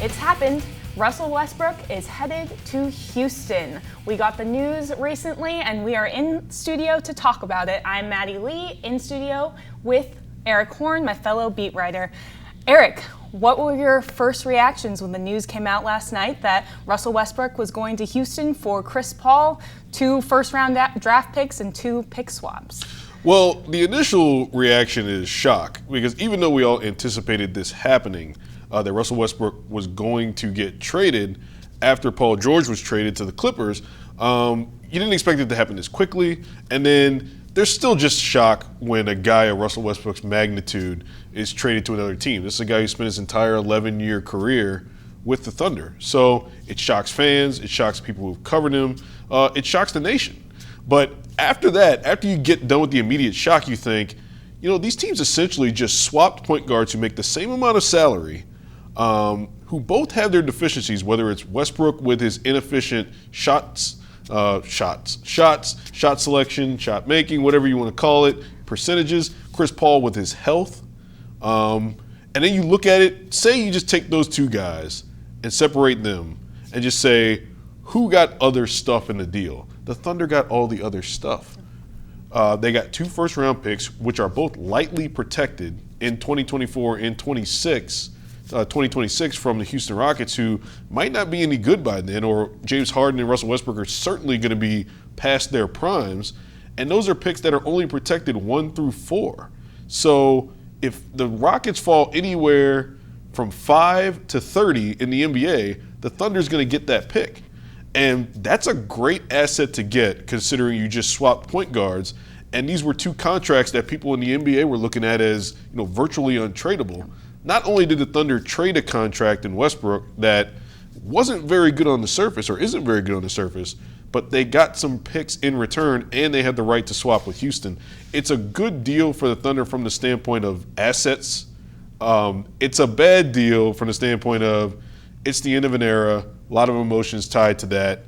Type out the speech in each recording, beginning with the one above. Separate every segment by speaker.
Speaker 1: It's happened. Russell Westbrook is headed to Houston. We got the news recently and we are in studio to talk about it. I'm Maddie Lee in studio with Erik Horne, my fellow beat writer. Erik, what were your first reactions when the news came out last night that Russell Westbrook was going to Houston for Chris Paul, 2 first-round draft picks, and 2 pick swaps?
Speaker 2: Well, the initial reaction is shock, because even though we all anticipated this happening, that Russell Westbrook was going to get traded after Paul George was traded to the Clippers, you didn't expect it to happen this quickly. And then there's still just shock when a guy of Russell Westbrook's magnitude is traded to another team. This is a guy who spent his entire 11-year career with the Thunder. So it shocks fans, it shocks people who've covered him, it shocks the nation. But after that, after you get done with the immediate shock, you think, these teams essentially just swapped point guards who make the same amount of salary, who both have their deficiencies, whether it's Westbrook with his inefficient shot selection, shot making, whatever you want to call it, percentages, Chris Paul with his health. And then you look at it, say you just take those 2 guys and separate them and just say, who got other stuff in the deal? The Thunder got all the other stuff. They got 2 first-round picks, which are both lightly protected in 2024 and 2026 from the Houston Rockets, who might not be any good by then, or James Harden and Russell Westbrook are certainly going to be past their primes. And those are picks that are only protected 1 through 4. So if the Rockets fall anywhere from 5 to 30 in the NBA, the Thunder's going to get that pick. And that's a great asset to get, considering you just swapped point guards. And these were 2 contracts that people in the NBA were looking at as, virtually untradeable. Not only did the Thunder trade a contract in Westbrook that wasn't very good on the surface, or isn't very good on the surface, but they got some picks in return, and they had the right to swap with Houston. It's a good deal for the Thunder from the standpoint of assets. It's a bad deal from the standpoint of it's the end of an era, a lot of emotions tied to that.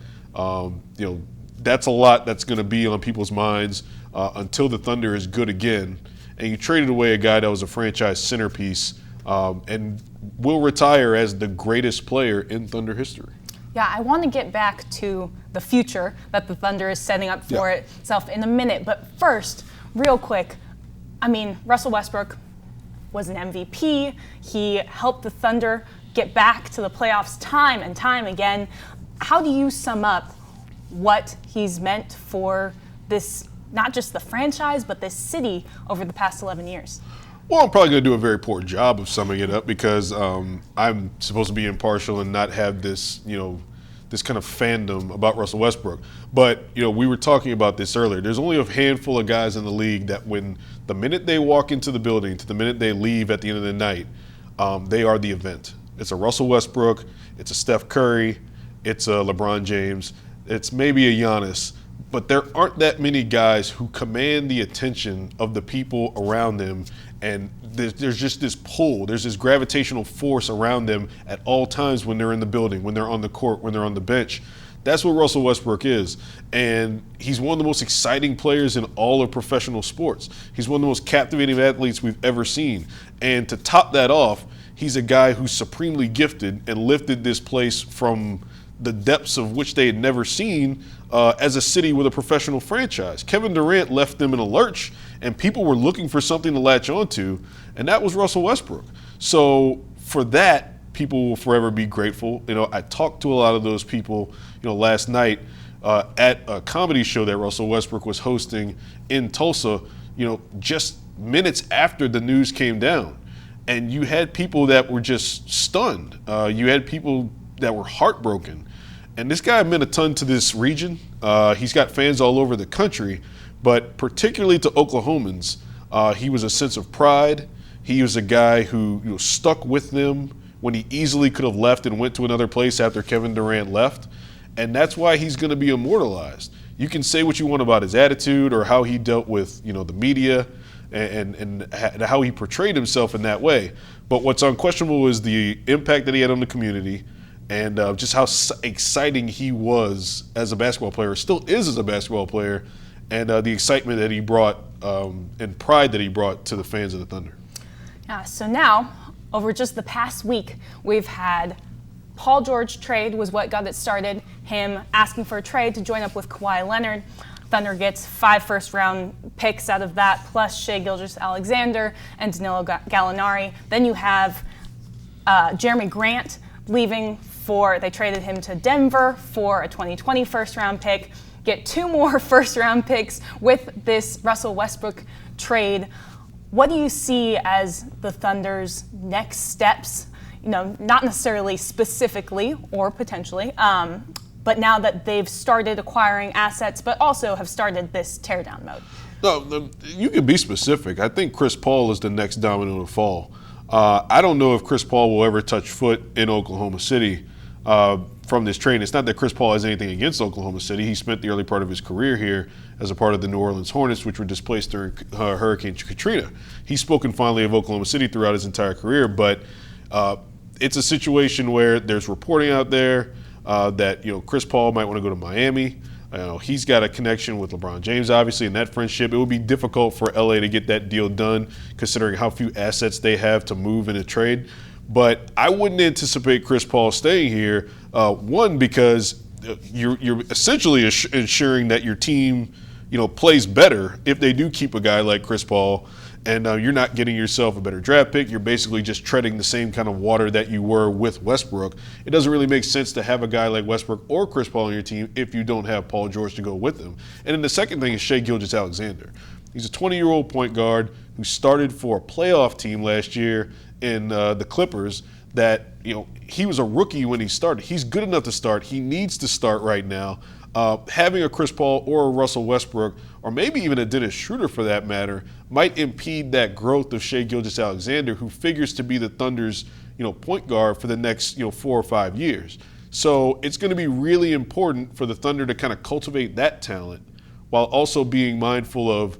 Speaker 2: That's a lot that's going to be on people's minds until the Thunder is good again. And you traded away a guy that was a franchise centerpiece and will retire as the greatest player in Thunder history.
Speaker 1: Yeah, I want to get back to the future that the Thunder is setting up for itself in a minute. But first, real quick, Russell Westbrook was an MVP. He helped the Thunder get back to the playoffs time and time again. How do you sum up what he's meant for this, not just the franchise, but this city over the past 11 years?
Speaker 2: Well, I'm probably going to do a very poor job of summing it up, because I'm supposed to be impartial and not have this, this kind of fandom about Russell Westbrook. But, we were talking about this earlier. There's only a handful of guys in the league that when the minute they walk into the building to the minute they leave at the end of the night, they are the event. It's a Russell Westbrook, it's a Steph Curry, it's a LeBron James, it's maybe a Giannis, but there aren't that many guys who command the attention of the people around them, and there's just this pull, there's this gravitational force around them at all times when they're in the building, when they're on the court, when they're on the bench. That's what Russell Westbrook is, and he's one of the most exciting players in all of professional sports. He's one of the most captivating athletes we've ever seen, and to top that off, he's a guy who's supremely gifted and lifted this place from the depths of which they had never seen as a city with a professional franchise. Kevin Durant left them in a lurch, and people were looking for something to latch onto, and that was Russell Westbrook. So for that, people will forever be grateful. I talked to a lot of those people, last night at a comedy show that Russell Westbrook was hosting in Tulsa, just minutes after the news came down. And you had people that were just stunned. You had people that were heartbroken. And this guy meant a ton to this region. He's got fans all over the country, but particularly to Oklahomans, he was a sense of pride. He was a guy who stuck with them when he easily could have left and went to another place after Kevin Durant left. And that's why he's going to be immortalized. You can say what you want about his attitude or how he dealt with the media and how he portrayed himself in that way. But what's unquestionable is the impact that he had on the community, and just how exciting he was as a basketball player, still is as a basketball player, and the excitement that he brought and pride that he brought to the fans of the Thunder.
Speaker 1: Yeah, so now, over just the past week, we've had Paul George trade was what got it started, him asking for a trade to join up with Kawhi Leonard. Thunder gets 5 first-round picks out of that, plus Shai Gilgeous-Alexander and Danilo Gallinari. Then you have Jeremy Grant leaving they traded him to Denver for a 2020 first-round pick, get 2 more first-round picks with this Russell Westbrook trade. What do you see as the Thunder's next steps? Not necessarily specifically or potentially, but now that they've started acquiring assets, but also have started this teardown mode.
Speaker 2: No, you can be specific. I think Chris Paul is the next domino to fall. I don't know if Chris Paul will ever touch foot in Oklahoma City from this trade. It's not that Chris Paul has anything against Oklahoma City. He spent the early part of his career here as a part of the New Orleans Hornets, which were displaced during Hurricane Katrina. He's spoken fondly of Oklahoma City throughout his entire career, but it's a situation where there's reporting out there that Chris Paul might want to go to Miami. He's got a connection with LeBron James, obviously, in that friendship. It would be difficult for LA to get that deal done, considering how few assets they have to move in a trade. But I wouldn't anticipate Chris Paul staying here. One, because you're essentially ensuring that your team, plays better if they do keep a guy like Chris Paul. And you're not getting yourself a better draft pick. You're basically just treading the same kind of water that you were with Westbrook. It doesn't really make sense to have a guy like Westbrook or Chris Paul on your team if you don't have Paul George to go with them. And then the second thing is Shai Gilgeous-Alexander. He's a 20-year-old point guard who started for a playoff team last year in the Clippers that, he was a rookie when he started. He's good enough to start. He needs to start right now. Having a Chris Paul or a Russell Westbrook, or maybe even a Dennis Schroeder for that matter, might impede that growth of Shai Gilgeous-Alexander, who figures to be the Thunder's, point guard for the next, 4 or 5 years. So it's going to be really important for the Thunder to kind of cultivate that talent while also being mindful of,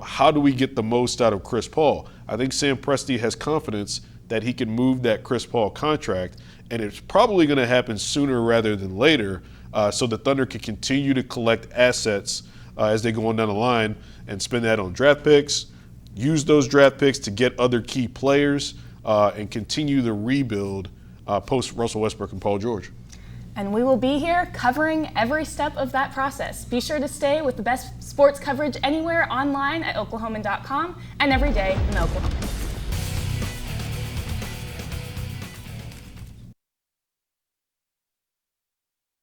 Speaker 2: how do we get the most out of Chris Paul? I think Sam Presti has confidence that he can move that Chris Paul contract, and it's probably going to happen sooner rather than later, so the Thunder can continue to collect assets as they go on down the line and spend that on draft picks, use those draft picks to get other key players, and continue the rebuild post Russell Westbrook and Paul George.
Speaker 1: And we will be here covering every step of that process. Be sure to stay with the best sports coverage anywhere online at Oklahoman.com and every day in the Oklahoman.